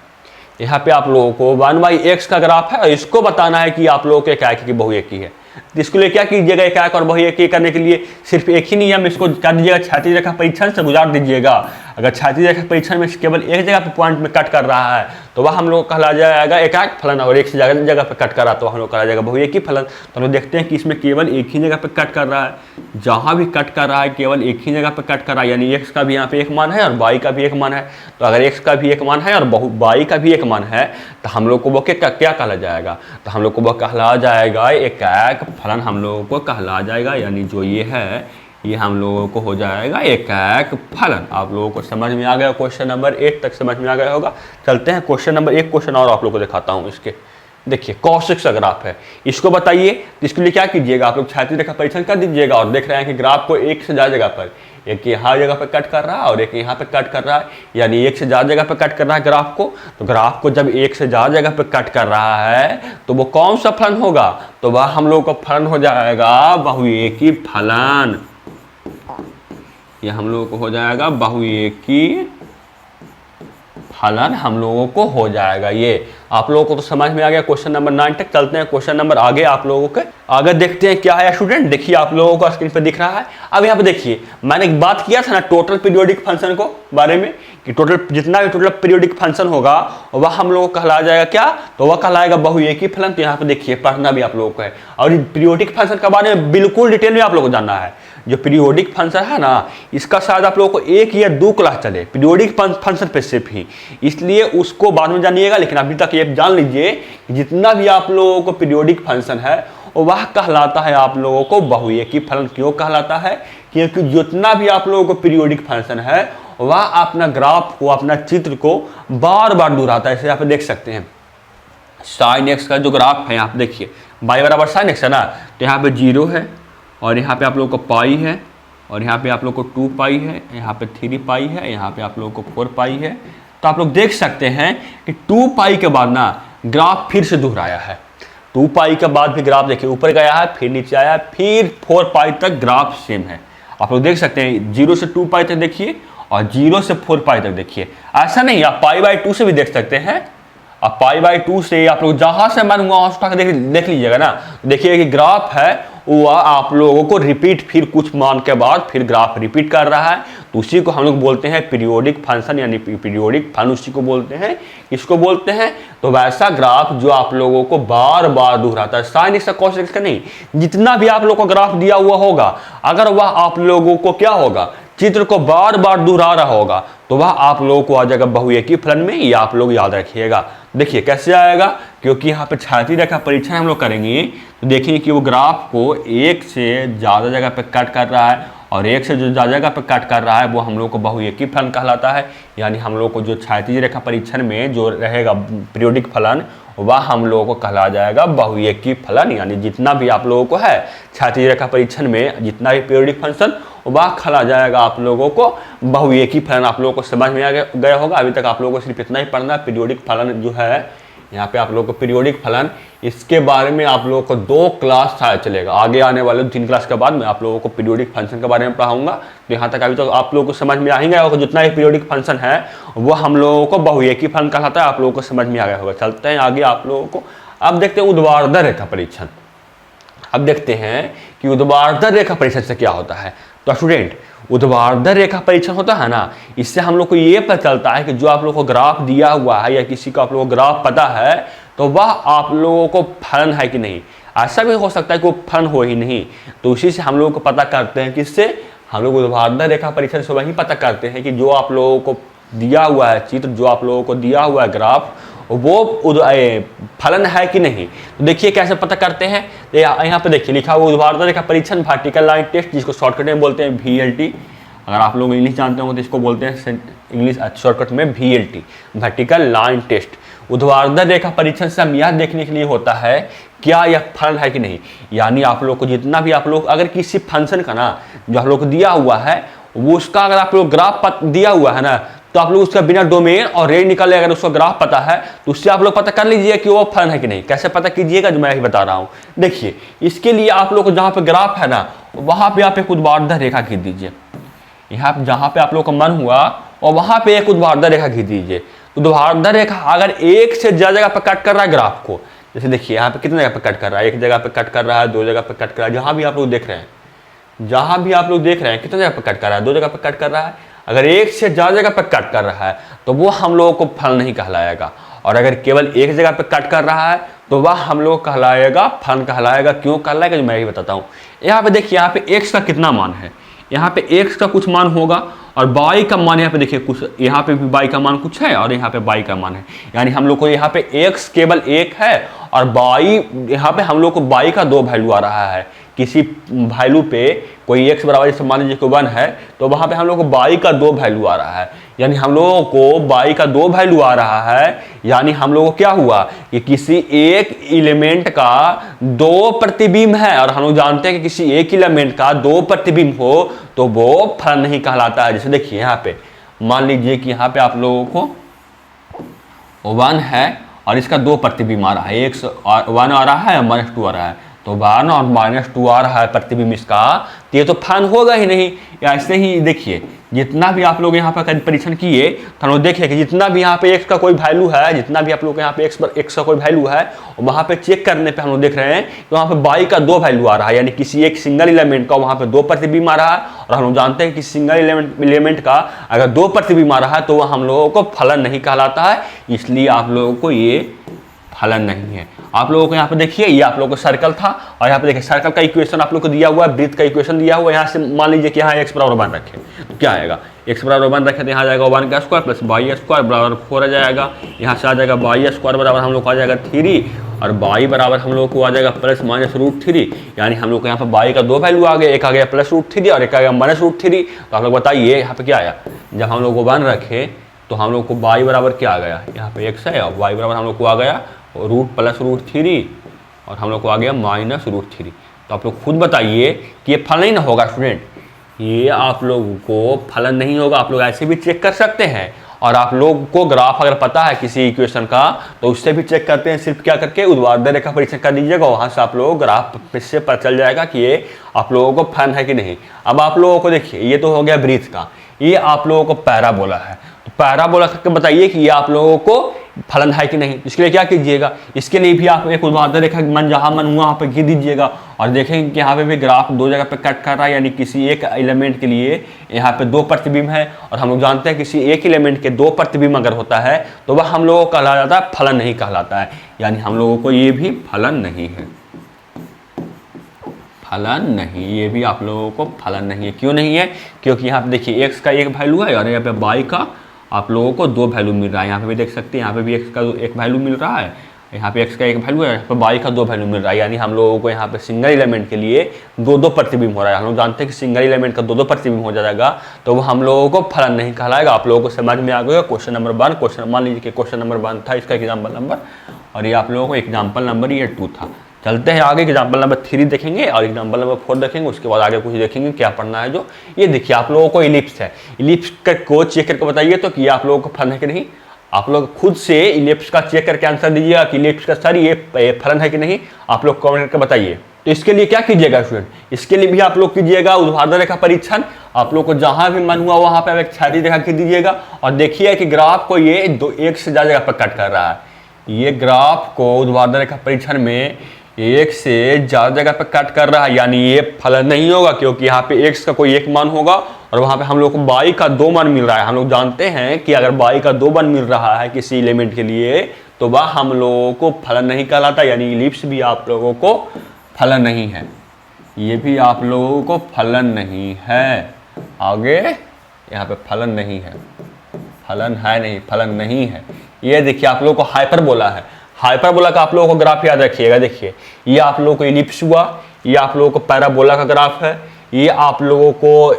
यहाँ पे आप लोगों को 1/x का ग्राफ है और इसको बताना है कि आप लोगों को एकाएक की बहुएकी है। तो इसके लिए क्या कीजिएगा, एकाएक और बहुएकी करने के लिए सिर्फ एक ही नियम, इसको कर दीजिएगा क्षैतिज रेखा परीक्षण से गुजार दीजिएगा। अगर क्षैतिज रेखा परीक्षण में केवल एक जगह पे पॉइंट में कट कर रहा है तो वह हम लोग कहला जाएगा एकाक फलन, और एक से ज़्यादा जगह पे कट कर रहा है तो हम लोग कहला जाएगा बहुएकी फलन। तो हम लोग देखते हैं कि इसमें केवल एक ही जगह पे कट कर रहा है, जहाँ भी कट कर रहा है केवल एक ही जगह पे कट कर रहा है, यानी एक्स का भी यहाँ पे एक मान है और वाई का भी एक मान है। तो अगर एक्स का भी एक मान है और वाई का भी एक मान है तो हम लोग को वो क्या कहला जाएगा, तो हम लोग को वो कहला जाएगा एकाक फलन, हम लोगों को कहला जाएगा, यानी जो ये है ये हम लोगों को हो जाएगा एकाक फलन। आप लोगों को समझ में आ गया, क्वेश्चन नंबर 8 तक समझ में आ गया होगा। चलते हैं क्वेश्चन नंबर 1, क्वेश्चन और आप लोगों को दिखाता हूँ। इसके देखिए कॉसेक्स ग्राफ है, इसको बताइए। तो इसके लिए क्या कीजिएगा, आप लोग क्षैतिज रेखा परीक्षण कर दीजिएगा और देख रहे हैं कि ग्राफ को एक से ज़्यादा जगह पर, एक यहाँ जगह पर कट कर रहा है और एक यहाँ पे कट कर रहा है, यानी एक से ज़्यादा जगह पर कट कर रहा है ग्राफ को। तो ग्राफ को जब एक से ज़्यादा जगह पर कट कर रहा है तो वो कौन सा फलन होगा, तो वह हम लोग का फलन हो जाएगा बहुएकी फलन। ये हम लोगों को हो जाएगा बहुएकी फलन, हम लोगों को हो जाएगा। ये आप लोगों को तो समझ में आ गया क्वेश्चन नंबर 9 तक। चलते हैं क्वेश्चन नंबर आगे, आप लोगों के आगे देखते हैं क्या है स्टूडेंट। देखिए आप लोगों को स्क्रीन पर दिख रहा है। अब यहाँ पे देखिए मैंने एक बात किया था ना टोटल पीरियोडिक फंक्शन को बारे में, कि टोटल जितना भी टोटल पीरियोडिक फंक्शन होगा वह हम लोगों को कहला जाएगा क्या, तो वह कहलाएगा बहुएकी फलन। तो यहाँ पे देखिए पढ़ना भी आप लोगों को है, और पीरियोडिक फंक्शन के बारे में बिल्कुल डिटेल में आप लोगों को जानना है। जो पीरियोडिक फंक्शन है ना, इसका शायद आप लोगों को 1 या 2 क्लास चले पीरियोडिक फंक्शन पे सिर्फ ही, इसलिए उसको बाद में जानिएगा। लेकिन अभी तक ये जान लीजिए कि जितना भी आप लोगों को पीरियोडिक फंक्शन है वह कहलाता है आप लोगों को बहुएकी फलन। क्यों कहलाता है, क्योंकि जितना भी आप लोगों को पीरियोडिक फंक्शन है वह अपना ग्राफ को, अपना चित्र को बार बार दोहराता है। जैसे यहाँ पे देख सकते हैं साइन एक्स का जो ग्राफ है, यहाँ पे देखिए y बराबर साइन एक्स है ना, तो यहाँ पे 0 है और यहाँ पे आप लोगों को पाई है और यहाँ पे आप लोग को 2 पाई है, यहाँ पे 3 पाई है, यहाँ पे आप लोगों को 4 पाई है। तो आप लोग देख सकते हैं कि 2 पाई के बाद ना ग्राफ फिर से दोहराया है। 2 पाई के बाद भी ग्राफ देखिए ऊपर गया है, फिर नीचे आया, फिर 4 पाई तक ग्राफ सेम है। आप लोग देख सकते हैं 0 से 2 पाई तक देखिए और 0 से 4 पाई तक देखिए। ऐसा नहीं, आप π/2 से भी देख सकते हैं। अब π/2 से आप लोग जहां से मन हुआ उठा के देख लीजिएगा ना, देखिए कि ग्राफ है वो आप लोगों को रिपीट, फिर कुछ मान के बाद फिर ग्राफ रिपीट कर रहा है। तो उसी को हम लोग बोलते हैं पीरियोडिक फंक्शन, यानी पीरियोडिक फलन उसी को बोलते हैं। इसको बोलते हैं तो वैसा ग्राफ जो आप लोगों को बार बार दोहराता है। साइन एक्स का कॉस एक्स का नहीं, जितना भी आप लोगों को ग्राफ दिया हुआ होगा अगर वह आप लोगों को क्या होगा, चित्र को बार बार दोहरा रहा होगा तो वह आप लोगों को आ जाएगा बहुएकी फलन में। ये आप लोग याद रखिएगा। देखिए कैसे आएगा, क्योंकि यहाँ पे क्षैतिज रेखा परीक्षण हम लोग करेंगे तो देखिए कि वो ग्राफ को एक से ज़्यादा जगह पे कट कर रहा है और एक से जो ज़्यादा जगह पे कट कर रहा है वो हम लोग को बहुएकी फलन कहलाता है। यानी हम लोग को जो क्षैतिज रेखा परीक्षण में जो रहेगा पीरियोडिक फलन वह हम लोगों को कहला जाएगा बहुएकी फलन। यानी जितना भी आप लोगों को है क्षैतिज रेखा परीक्षण में जितना भी पीरियोडिक फंक्शन वह कहला जाएगा आप लोगों को बहुएकी फलन। आप लोगों को समझ में आ गया होगा। अभी तक आप लोगों को सिर्फ इतना ही पढ़ना, पीरियोडिक फलन जो है यहाँ पे आप लोगों को पीरियोडिक फलन, इसके बारे में आप लोगों को 2 क्लास शायद चलेगा। आगे आने वाले 3 क्लास के बाद मैं आप लोगों को पीरियोडिक फंक्शन के बारे में पढ़ाऊंगा। तो यहाँ तक अभी तक आप लोगों को समझ में आ ही गया होगा, जितना भी पीरियोडिक फंक्शन है वो हम लोगों को बहुएकी फलन कहलाता है। आप लोगों को समझ में आ गया होगा। चलते हैं आगे आप लोगों को। अब देखते हैं ऊर्ध्वाधर रेखा परीक्षण। अब देखते हैं कि ऊर्ध्वाधर रेखा परीक्षण से क्या होता है। तो स्टूडेंट ऊर्ध्वाधर रेखा परीक्षण होता है ना, इससे हम लोग को ये पता चलता है कि जो आप लोग को ग्राफ दिया हुआ है या किसी को आप लोग को ग्राफ पता है तो वह आप लोगों को फलन है कि नहीं। ऐसा भी हो सकता है कि वो फलन हो ही नहीं, तो उसी से हम लोग को पता करते हैं। किससे, हम लोग ऊर्ध्वाधर रेखा परीक्षण से वही पता करते हैं कि जो आप लोगों को दिया हुआ है चित्र, जो आप लोगों को दिया हुआ है ग्राफ वो फलन है कि नहीं। तो देखिए कैसे पता करते हैं। यहाँ पे देखिए लिखा हुआ ऊर्ध्वाधर रेखा परीक्षण वर्टिकल लाइन टेस्ट, जिसको शॉर्टकट में बोलते हैं VLT। अगर आप लोग इंग्लिश जानते हो तो इसको बोलते हैं इंग्लिश शॉर्टकट में VLT, वर्टिकल लाइन टेस्ट। ऊर्ध्वाधर रेखा परीक्षण से हम यह देखने के लिए होता है क्या यह फलन है कि नहीं। यानी आप लोग को जितना भी आप लोग अगर किसी फंक्शन का ना जो आप लोग को दिया हुआ है वो उसका अगर आप लोग ग्राफ दिया हुआ है ना तो आप लोग उसका बिना डोमेन और रेंज निकाले अगर उसका ग्राफ पता है तो उससे आप लोग पता कर लीजिए कि वो फलन है कि नहीं। कैसे पता कीजिएगा, जो मैं ही बता रहा हूँ। देखिए इसके लिए आप लोग को जहाँ पे ग्राफ है ना वहाँ पे आप एक ऊर्ध्वाधर रेखा खींच दीजिए। यहाँ जहाँ पे आप लोग का मन हुआ और वहाँ पे एक ऊर्ध्वाधर रेखा खींच दीजिए। ऊर्ध्वाधर रेखा अगर एक से ज्यादा जगह पे कट कर रहा है ग्राफ को, जैसे देखिए यहाँ पे कितने जगह पे कट कर रहा है, एक जगह पे कट कर रहा है, 2 जगह पे कट कर रहा है, जहाँ भी आप लोग देख रहे हैं, जहाँ भी आप लोग देख रहे हैं कितने जगह पे कट कर रहा है, 2 जगह पे कट कर रहा है। अगर एक से ज़्यादा जगह पर कट कर रहा है तो वो हम लोगों को फलन नहीं कहलाएगा, और अगर केवल एक जगह पर कट कर रहा है तो वह हम लोग कहलाएगा फलन कहलाएगा। क्यों कहलाएगा, जो मैं ही बताता हूँ। यहाँ पे देखिए, यहाँ पे x का कितना मान है, यहाँ पे x का कुछ मान होगा और y का मान यहाँ पे देखिए कुछ, यहाँ पे भी y का मान कुछ है और यहाँ पे y का मान है। यानी हम लोग को यहाँ पे x केवल एक है और y, यहाँ पे हम लोग को y का 2 वैल्यू आ रहा है। किसी वैल्यू पे कोई x बराबर, जैसे मान लीजिए 1 है तो वहाँ पे हम लोग को y का 2 वैल्यू आ रहा है। यानी हम लोगों को y का 2 वैल्यू आ रहा है, यानी हम लोगों को क्या हुआ कि किसी एक एलिमेंट का 2 प्रतिबिंब है, और हम लोग जानते हैं कि किसी एक एलिमेंट का 2 प्रतिबिंब हो तो वो फलन नहीं कहलाता है। जैसे देखिए यहाँ पे मान लीजिए कि यहाँ पे आप लोगों को 1 है और इसका 2 प्रतिबिंब आ रहा है, 1 आ रहा है और -2 आ रहा है, तो 1 और -2 आ रहा है प्रतिबिंब इसका, तो ये तो फलन होगा ही नहीं। या ऐसे ही देखिए, जितना भी आप लोग यहाँ पर परीक्षण किए तो हम लोग देखिए कि जितना भी यहाँ पे x का कोई वैल्यू है, जितना भी आप लोग यहाँ पे x का कोई वैल्यू है, वहाँ पे चेक करने पे हम लोग देख रहे हैं कि वहाँ पे y का 2 वैल्यू आ रहा है। यानी किसी एक सिंगल एलिमेंट का वहाँ पे 2 प्रतिबिंब आ रहा है, और हम लोग जानते हैं कि सिंगल एलिमेंट का अगर 2 प्रतिबिंब आ रहा है तो वह हम लोगों को फलन नहीं कहलाता है, इसलिए आप लोगों को ये फलन नहीं है। आप लोगों को यहाँ पे देखिए, ये आप लोगों को सर्कल था और यहाँ पे देखिए सर्कल का इक्वेशन आप लोग को दिया हुआ है, वृत्त का इक्वेशन दिया हुआ है। यहाँ से मान लीजिए कि यहाँ x बराबर 1 रखे तो क्या आएगा, x बराबर 1 रखे तो यहाँ आ जाएगा 1 का स्क्वायर प्लस y स्क्वायर बराबर 4 आ जाएगा। यहाँ से आ जाएगा y स्क्वायर बराबर हम लोग को आ जाएगा 3 और y बराबर हम लोग को आ जाएगा +-√3। यानी हम लोग को यहाँ पे y का 2 वैल्यू आ गया, एक आ गया +√3 और एक आ गया -√3। तो आप लोग बताइए यहाँ पे क्या आया, जब हम लोग को 1 रखे तो हम लोग को y बराबर क्या आ गया, यहाँ पे x है और y बराबर हम लोग को आ गया √+√3 और हम लोग को आ गया -√3। तो आप लोग खुद बताइए कि ये फलन नहीं ना होगा स्टूडेंट, ये आप लोगों को फलन नहीं होगा। आप लोग ऐसे भी चेक कर सकते हैं, और आप लोग को ग्राफ अगर पता है किसी इक्वेशन का तो उससे भी चेक करते हैं। सिर्फ क्या करके ऊर्ध्वाधर रेखा परीक्षण कर दीजिएगा, वहाँ से आप लोग ग्राफ से पता चल जाएगा कि ये आप लोगों को फलन है कि नहीं। अब आप लोगों को देखिए, ये तो हो गया वृत्त का, ये आप लोगों को पैराबोला है। तो पैराबोला करके बताइए कि ये आप लोगों को फलन है कि नहीं। इसके लिए क्या कीजिएगा, इसके लिए भी आप एक ऊर्ध्वाधर रेखा मन जहाँ मन हुआ वहाँ पर घिर दीजिएगा और देखेंगे कि यहाँ पे भी ग्राफ 2 जगह पे कट कर रहा है। यानी किसी एक एलिमेंट के लिए यहाँ पे 2 प्रतिबिंब है, और हम लोग जानते हैं किसी एक एलिमेंट के 2 प्रतिबिंब अगर होता है तो वह हम लोगों को कहला जाता है, फलन नहीं कहलाता है। यानी हम लोगों को ये भी फलन नहीं है, फलन नहीं, ये भी आप लोगों को फलन नहीं है। क्यों नहीं है, क्योंकि यहाँ पे देखिए x का एक वैल्यू है और यहाँ पे y का आप लोगों को 2 वैल्यू मिल रहा है। यहाँ पे भी देख सकते हैं, यहाँ पे भी x का एक वैल्यू मिल रहा है, यहाँ पे x का एक वैल्यू है, यहाँ पे y का 2 वैल्यू मिल रहा है। यानी हम लोगों को यहाँ पे सिंगल एलिमेंट के लिए 2-2 प्रतिबिंब हो रहा है। हम लोग जानते हैं कि सिंगल एलिमेंट का 2-2 प्रतिबिंब हो जाएगा तो वो हम लोगों को फलन नहीं कहलाएगा। आप लोगों को समझ में आ गया क्वेश्चन नंबर 1। क्वेश्चन मान लीजिए कि क्वेश्चन नंबर 1 था, इसका एग्जाम्पल नंबर, और ये आप लोगों को एग्जाम्पल नंबर ये 2 था। चलते हैं आगे, एग्जाम्पल नंबर 3 देखेंगे और एग्जाम्पल नंबर 4 देखेंगे, उसके बाद आगे कुछ देखेंगे क्या पढ़ना है। जो ये देखिए आप लोगों को इलिप्स है, इलिप्स को चेक करके बताइए तो कि आप लोगों को फलन है कि नहीं। आप लोग खुद से इलिप्स का चेक करके आंसर दीजिएगा कि इलिप्स का सर ये फलन है कि नहीं, आप लोग कमेंट करके बताइए। तो इसके लिए क्या कीजिएगा स्टूडेंट, इसके लिए भी आप लोग कीजिएगा ऊर्ध्वाधर रेखा परीक्षण। आप लोग को जहां भी मन हुआ वहां पे एक क्षैतिज रेखा खींच दीजिएगा और देखिए कि ग्राफ को ये 1 से ज़्यादा जगह पर कट कर रहा है। ये ग्राफ को ऊर्ध्वाधर रेखा परीक्षण में 1 से ज़्यादा जगह पर कट कर रहा है, यानी ये फलन नहीं होगा, क्योंकि यहाँ पे x का कोई एक मान होगा और वहाँ पे हम लोग को y का 2 मान मिल रहा है। हम लोग जानते हैं कि अगर y का 2 मान मिल रहा है किसी एलिमेंट के लिए तो वह हम लोगों को फलन नहीं कहलाता। यानी इलिप्स भी आप लोगों को फलन नहीं है, ये भी आप लोगों को फलन नहीं है। आगे यहाँ पे फलन नहीं है, फलन है नहीं, फलन नहीं है। ये देखिए आप लोगों को हाइपरबोला है, हाइपरबोला का आप लोगों को ग्राफ याद रखिएगा। देखिए ये आप लोगों को इलिप्स हुआ, ये आप लोगों को पैराबोला का ग्राफ है, ये आप लोगों को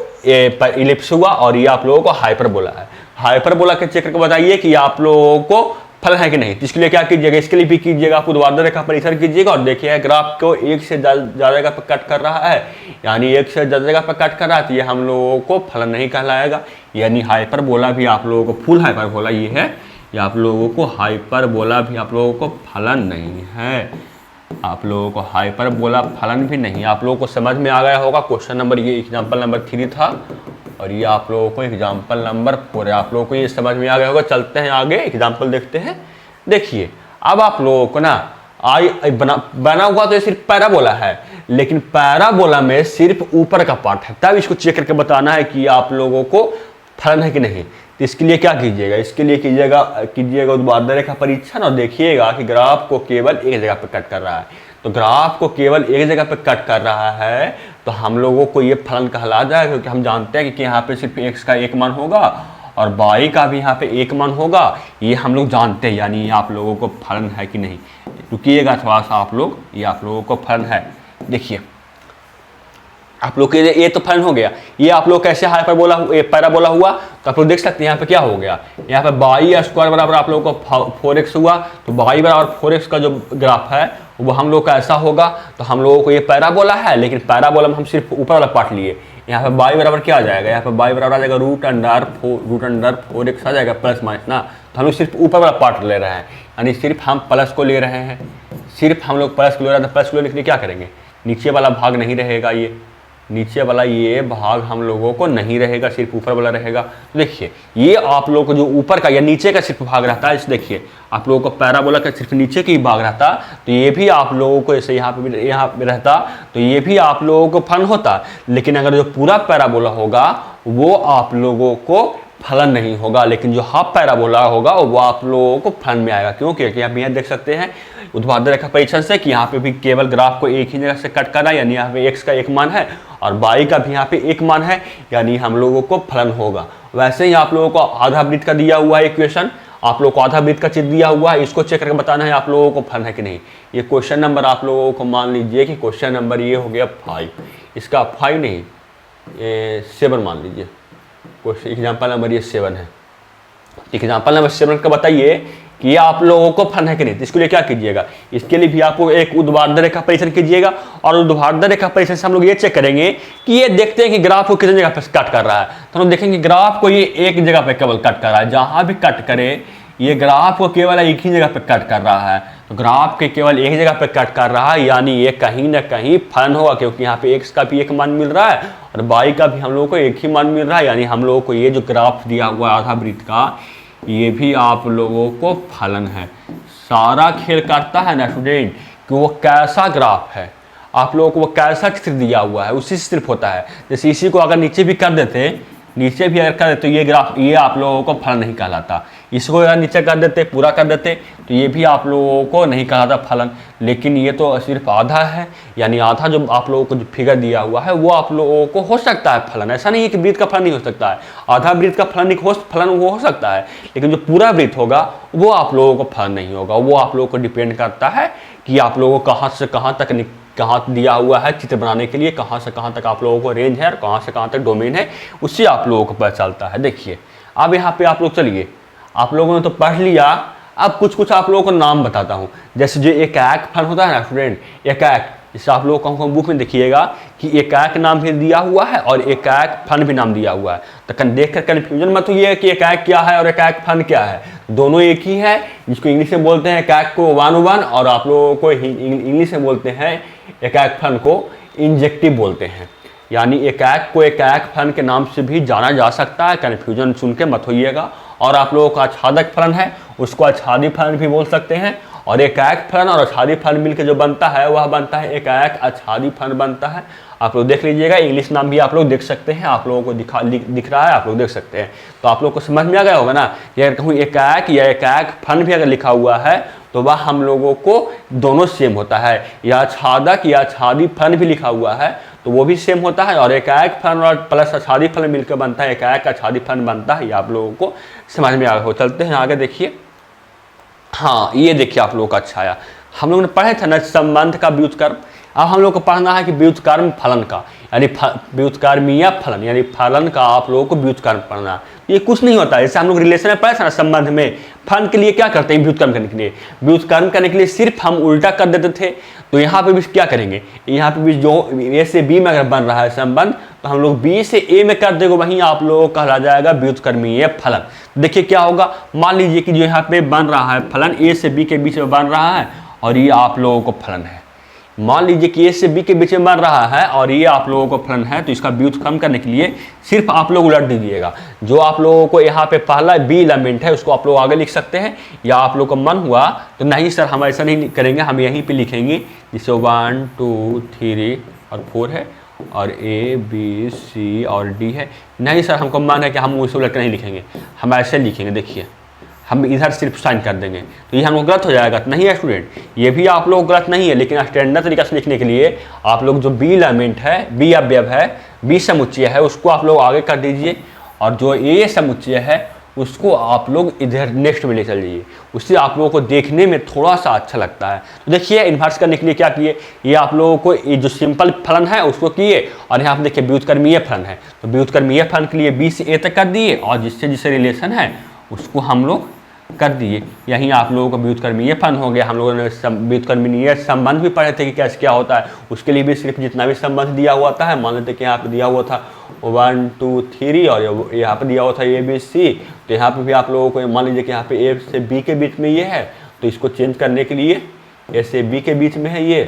इलिप्स हुआ और ये आप लोगों को हाइपरबोला है। हाइपरबोला के चेक करके बताइए कि आप लोगों को फलन है कि नहीं। तो इसके लिए क्या कीजिएगा, इसके लिए भी कीजिएगा, आप ऊर्ध्वाधर रेखा परीक्षण कीजिएगा और देखिए ग्राफ को 1 से ज़्यादा जगह पर कट कर रहा है, यानी 1 से ज़्यादा जगह पर कट कर रहा है, तो ये हम लोगों को फलन नहीं कहलाएगा। यानी हाइपरबोला भी आप लोगों को, फुल हाइपरबोला ये है, ये आप लोगों को हाइपरबोला भी आप लोगों को फलन नहीं है। आप लोगों को हाइपरबोला फलन भी नहीं। आप लोगों को समझ में आ गया होगा। क्वेश्चन नंबर ये एग्जाम्पल नंबर 3 था और ये आप लोगों को एग्जाम्पल नंबर 4 है। आप लोगों को ये समझ में आ गया होगा। चलते हैं आगे, एग्जाम्पल देखते हैं। देखिए अब आप लोगों को ना बना हुआ तो ये सिर्फ पैराबोला है, लेकिन पैराबोला में सिर्फ ऊपर का पार्ट है, तब इसको चेक करके बताना है कि आप लोगों को फलन है कि नहीं। तो इसके लिए क्या कीजिएगा, इसके लिए कीजिएगा ऊर्ध्वाधर रेखा परीक्षण और देखिएगा कि ग्राफ को केवल एक जगह पर कट कर रहा है। तो ग्राफ को केवल एक जगह पर कट कर रहा है तो हम लोगों को ये फलन कहला जाएगा, क्योंकि हम जानते हैं कि यहाँ पे सिर्फ x का एक मान होगा और y का भी यहाँ पे एक मान होगा, ये हम लोग जानते हैं। यानी आप लोगों को फलन है कि नहीं, रुकिएगा थोड़ा सा आप लोग, ये आप लोगों को फलन है। देखिए आप लोग के ये तो फलन हो गया, ये आप लोग कैसे पैराबोला हुआ, तो आप लोग देख सकते हैं यहाँ पे क्या हो गया, यहाँ पे y स्क्वायर बराबर आप लोगों को 4x हुआ। तो y बराबर 4x का जो ग्राफ है वो हम लोग का ऐसा होगा। तो हम लोगों को ये पैराबोला है, लेकिन पैराबोला में हम सिर्फ ऊपर वाला पार्ट लिए। यहाँ पे y बराबर क्या आ जाएगा, यहाँ पे y बराबर आ जाएगा रूट अंडर 4x आ जाएगा प्लस माइनस ना। तो हम लोग सिर्फ ऊपर वाला पार्ट ले रहे हैं, यानी सिर्फ हम प्लस को ले रहे हैं, सिर्फ हम लोग प्लस को ले रहे हैं। तो प्लस को लेने के लिए क्या करेंगे, नीचे वाला भाग नहीं रहेगा, ये नीचे वाला ये भाग हम लोगों को नहीं रहेगा, सिर्फ ऊपर वाला रहेगा। तो देखिए ये आप लोगों को जो ऊपर का या नीचे का सिर्फ भाग रहता है, इस देखिए आप लोगों को पैराबोला का सिर्फ नीचे की भाग रहता, तो ये भी आप लोगों को ऐसे यहाँ पे रहता, तो ये भी आप लोगों को फलन होता। लेकिन अगर जो पूरा पैराबोला होगा वो आप लोगों को फलन नहीं होगा, लेकिन जो हाफ पैराबोला होगा वो आप लोगों को फलन में आएगा। क्यों, क्योंकि आप यहाँ देख सकते हैं ऊर्ध्वाधर रेखा परीक्षण से कि यहाँ पे भी केवल ग्राफ को एक ही जगह से कट करना, यानी यहाँ पे x का एक मान है और y का भी यहाँ पे एक मान है, यानी हम लोगों को फलन होगा। वैसे ही आप लोगों को आधा वृत्त का दिया हुआ है इक्वेशन, आप लोगों को आधा वृत्त का चित्र दिया हुआ है, इसको चेक करके बताना है आप लोगों को फलन है कि नहीं। ये क्वेश्चन नंबर आप लोगों को मान लीजिए कि क्वेश्चन नंबर ये हो गया 5, इसका 5 नहीं 7 मान लीजिए, क्वेश्चन एग्जाम्पल नंबर ये 7 है। एग्जाम्पल नंबर 7 का बताइए कि ये आप लोगों को फलन है कि नहीं। तो इसके लिए क्या कीजिएगा, इसके लिए भी आपको एक ऊर्ध्वाधर रेखा परीक्षण कीजिएगा और ऊर्ध्वाधर रेखा परीक्षण से हम लोग ये चेक करेंगे कि ये देखते हैं कि ग्राफ को कितनी जगह पे कट कर रहा है। तो हम देखेंगे ग्राफ को ये एक जगह पे केवल कट कर रहा है, जहां भी कट करे ये ग्राफ को केवल एक ही जगह पे कट कर रहा है। तो ग्राफ के केवल एक जगह पे कट कर रहा है, यानी ये कहीं ना कहीं फलन होगा, क्योंकि यहाँ पे x का भी एक मान मिल रहा है और y का भी हम लोगों को एक ही मान मिल रहा है। यानी हम लोगों को ये जो ग्राफ दिया हुआ है आधा वृत्त का, ये भी आप लोगों को फलन है। सारा खेल करता है ना स्टूडेंट कि वो कैसा ग्राफ है, आप लोगों को वो कैसा चित्र दिया हुआ है उसी से सिर्फ होता है। जैसे इसी को अगर नीचे भी कर देते, नीचे भी अगर कर देते तो ये ग्राफ ये आप लोगों को फलन नहीं कहलाता। इसको अगर नीचे कर देते, पूरा कर देते, तो ये भी आप लोगों को नहीं कहलाता फलन। लेकिन ये तो सिर्फ आधा है, यानी आधा जो आप लोगों को जो फिगर दिया हुआ है वो आप लोगों को हो सकता है फलन। ऐसा नहीं है कि वृत्त का फलन नहीं हो सकता है, आधा वृत्त का फलन वो हो सकता है, लेकिन जो पूरा वृत्त होगा वो आप लोगों को फलन नहीं होगा। वो आप लोगों को डिपेंड करता है कि आप लोगों को कहाँ से कहाँ तक कहाँ दिया हुआ है चित्र बनाने के लिए, कहाँ से कहाँ तक आप लोगों को रेंज है और कहाँ से कहाँ तक डोमेन है, उससे आप लोगों को पता चलता है। देखिए अब यहाँ पे आप लोग चलिए, आप लोगों ने तो पढ़ लिया, अब कुछ आप लोगों को नाम बताता हूँ। जैसे जो एकाक फलन होता है ना स्टूडेंट, एकाक, इससे आप लोग को बुक में देखिएगा कि एकाक नाम भी दिया हुआ है और एकाक फलन भी नाम दिया हुआ है। तो देख कर कन्फ्यूजन मत हुई है कि एकाक क्या है और एकाक फलन क्या है, दोनों एक ही है। जिसको इंग्लिश में बोलते हैं एकाक को 1 और आप लोगों को इंग्लिश में बोलते हैं एकाक फलन को इंजेक्टिव बोलते हैं। यानी एकाक को एकाक फलन के नाम से भी जाना जा सकता है, कन्फ्यूजन सुन के मत होइएगा। और आप लोगों का आच्छादक फलन है उसको आच्छादी फलन भी बोल सकते हैं, और एकाक फलन और आच्छादी फलन मिलकर जो बनता है वह बनता है एकाक आच्छादी फलन बनता है। आप लोग देख लीजिएगा, इंग्लिश नाम भी आप लोग देख सकते हैं, आप लोगों को दिख रहा है, आप लोग देख सकते हैं। तो आप लोग को समझ में आ गया होगा ना कि अगर कहूँ एकाक या एकाक फलन भी अगर लिखा हुआ है तो वह हम लोगों को दोनों सेम होता है, या आच्छादक या आच्छादी फलन भी लिखा हुआ है तो वो भी सेम होता है, और एकाक फलन और प्लस आच्छादी फलन मिलकर बनता है एकाक आच्छादी फलन बनता है। ये आप लोगों को समझ में आ गया हो। चलते हैं आगे, देखिए हाँ ये देखिए आप लोगों का अच्छा आया। हम लोगों ने पढ़े थे ना संबंध का व्युत्क्रम, अब हम लोग को पढ़ना है कि व्युत्क्रम फलन का, यानी व्युत्क्रमीय फलन, यानी फलन का आप लोगों को व्युत्क्रम पढ़ना। ये कुछ नहीं होता है, जैसे हम लोग रिलेशन में पढ़े थे ना संबंध में, फलन के लिए क्या करते हैं व्युत्क्रम करने के लिए, व्युत्क्रम करने के लिए सिर्फ हम उल्टा कर देते थे। तो यहाँ पे भी क्या करेंगे, यहाँ पे भी जो ए से बी में अगर बन रहा है संबंध तो हम लोग बी से ए में कर देंगे, वहीं आप लोगों को कहला जाएगा व्युत्क्रमीय फलन। देखिए क्या होगा, मान लीजिए कि जो यहाँ पे बन रहा है फलन ए से बी के बीच में बन रहा है और ये आप लोगों को फलन है। मान लीजिए कि ए से बी के बीच में बन रहा है और ये आप लोगों को फलन है, तो इसका व्युत्क्रम करने के लिए सिर्फ आप लोग उलट दीजिएगा। जो आप लोगों को यहाँ पे पहला बी एलिमेंट है उसको आप लोग आगे लिख सकते हैं, या आप लोग को मन हुआ तो नहीं सर हम ऐसा नहीं करेंगे, हम यहीं पे लिखेंगे, जिससे 1 2 3 और 4 है और A B C और D है। नहीं सर, हमको मन है कि हम उसे उलट कर नहीं लिखेंगे, हम ऐसे लिखेंगे, देखिए हम इधर सिर्फ साइन कर देंगे, तो ये हम लोग गलत हो जाएगा। तो नहीं है स्टूडेंट, ये भी आप लोग गलत नहीं है, लेकिन स्टैंडर्ड तरीका से लिखने के लिए आप लोग जो बी एलिमेंट है, बी अवयव है, बी समुच्चय है, उसको आप लोग आगे कर दीजिए, और जो ए समुच्चय है उसको आप लोग इधर नेक्स्ट में ले चल जाइए, उससे आप लोगों को देखने में थोड़ा सा अच्छा लगता है। तो देखिए इन्वर्स करने के लिए क्या किए, ये आप लोगों को ये जो सिंपल फलन है उसको किए, और यहाँ पे देखिए व्युत्क्रमीय फलन है, तो व्युत्क्रमीय फलन के लिए बी से ए तक कर दिए, और जिससे जिससे रिलेशन है उसको हम लोग कर दिए। यहीं आप लोगों को व्युत्क्रमीय फलन हो गया। हम लोगों ने व्युत्क्रमीय संबंध भी पढ़े थे कि कैसे क्या होता है, उसके लिए भी सिर्फ जितना भी संबंध दिया हुआ था, मान लेते कि यहाँ पे दिया हुआ था 1 2 3 और यहाँ पे दिया हुआ था ए बी सी, तो यहाँ पे भी आप लोगों को मान लीजिए कि यहाँ पे ए से बी के बीच में ये है, तो इसको चेंज करने के लिए ए से बी के बीच में है ये,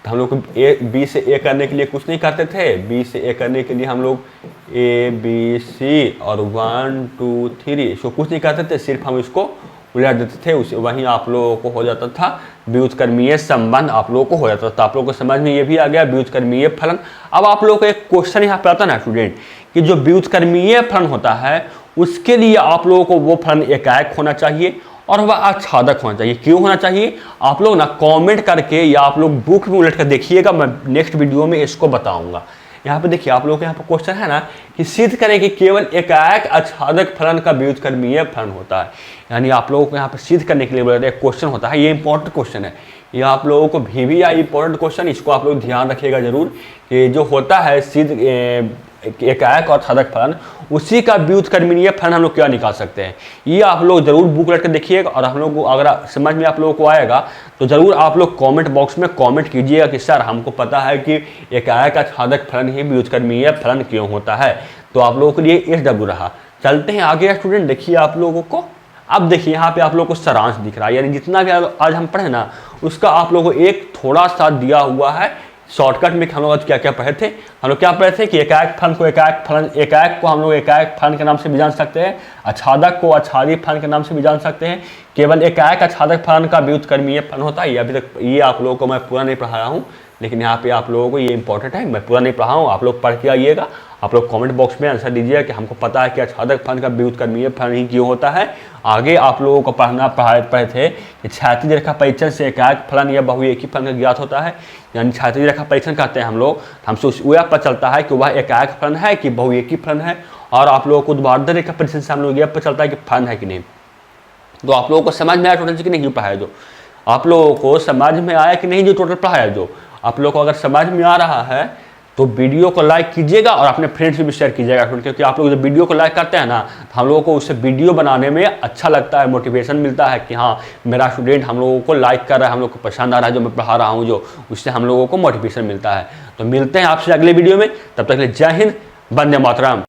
तो हम लोग को ए बी से ए करने के लिए कुछ नहीं करते थे, बी से ए करने के लिए हम लोग ए बी सी और 1 2 3 इसको कुछ नहीं करते थे, सिर्फ हम इसको उलट देते थे, उसे वहीं आप लोगों को हो जाता था व्युत्क्रमीय संबंध, आप लोगों को हो जाता था। आप लोगों को समझ में ये भी आ गया व्युत्क्रमीय फलन। अब आप लोगों को एक क्वेश्चन यहाँ पे आता ना स्टूडेंट, कि जो व्युत्क्रमीय फलन होता है उसके लिए आप लोगों को वो फलन एकाएक होना चाहिए और वह आच्छादक होना चाहिए। क्यों होना चाहिए, आप लोग ना कमेंट करके या आप लोग बुक में उलट कर देखिएगा, मैं नेक्स्ट वीडियो में इसको बताऊंगा। यहाँ पे देखिए आप लोगों के यहाँ पे क्वेश्चन है ना कि सिद्ध करें कि केवल एकाएक आच्छादक फलन का व्युत्क्रमीय फलन होता है, यानी आप लोगों को यहाँ पे सिद्ध करने के लिए एक क्वेश्चन होता है, ये इंपॉर्टेंट क्वेश्चन है, ये आप लोगों को भी या इंपॉर्टेंट क्वेश्चन, इसको आप लोग ध्यान रखिएगा जरूर, कि जो होता है सिद्ध एकाएक और आच्छादक फलन, उसी का व्युत्क्रमीय फलन हम लोग क्या निकाल सकते हैं, ये आप लोग जरूर बुक रख कर देखिएगा। और हम लोग को अगर समझ में आप लोगों को आएगा तो जरूर आप लोग कमेंट बॉक्स में कमेंट कीजिएगा कि सर हमको पता है कि एकाएक आच्छादक फलन ही व्युत्क्रमीय फलन क्यों होता है। तो आप लोगों के लिए SW रहा। चलते हैं आगे स्टूडेंट, देखिए आप लोगों को अब देखिए यहाँ पे आप लोगों को सारांश दिख रहा है, यानी जितना भी आज हम पढ़े ना उसका आप लोगों को एक थोड़ा सा दिया हुआ है शॉर्टकट में। हम लोग आज क्या क्या पढ़े थे, हम लोग क्या पढ़े थे कि एकाएक फलन को एकाएक को हम लोग एकाएक फलन के नाम से भी जान सकते हैं, आच्छादक को आच्छादी फलन के नाम से भी जान सकते हैं। केवल एकाएक आच्छादक फलन का व्युत्क्रमीय फलन होता है। ये अभी तक ये आप लोगों को मैं पूरा नहीं पढ़ाया हूँ, लेकिन यहाँ पे आप लोगों को ये इंपॉर्टेंट है, मैं पूरा नहीं पढ़ा हूँ, आप लोग पढ़ के आइएगा। आप लोग कमेंट बॉक्स में आंसर दीजिएगा कि हमको पता है कि आच्छादक फलन का व्युत्क्रमीय फलन ही क्यों होता है। आगे आप लोगों को पढ़े थे कि क्षैतिज रेखा परीक्षण से एकाएक फलन या बहुएकी फलन का ज्ञात होता है, यानी क्षैतिज रेखा परीक्षण करते हैं हम लोग, हमसे वह पता चलता है कि वह एकाएक फलन है कि बहुएकी फलन है। और आप लोगों को ऊर्ध्वाधर रेखा परीक्षण से हम लोग यह पता चलता है कि फलन है कि नहीं। तो आप लोगों को समझ में आया टोटल कि नहीं जो पढ़ाया, जो आप लोगों को समझ में आया कि नहीं जो टोटल पढ़ाया, जो आप लोगों को अगर समझ में आ रहा है तो वीडियो को लाइक कीजिएगा और अपने फ्रेंड्स से भी शेयर कीजिएगा, क्योंकि आप लोग जब वीडियो को लाइक करते हैं ना तो हम लोगों को उससे वीडियो बनाने में अच्छा लगता है, मोटिवेशन मिलता है कि हाँ मेरा स्टूडेंट हम लोगों को लाइक कर रहा है, हम लोग को पसंद आ रहा है जो मैं पढ़ा रहा हूँ, जो उससे हम लोगों को मोटिवेशन मिलता है। तो मिलते हैं आपसे अगले वीडियो में, तब तक के लिए जय हिंद, वंदे मातरम।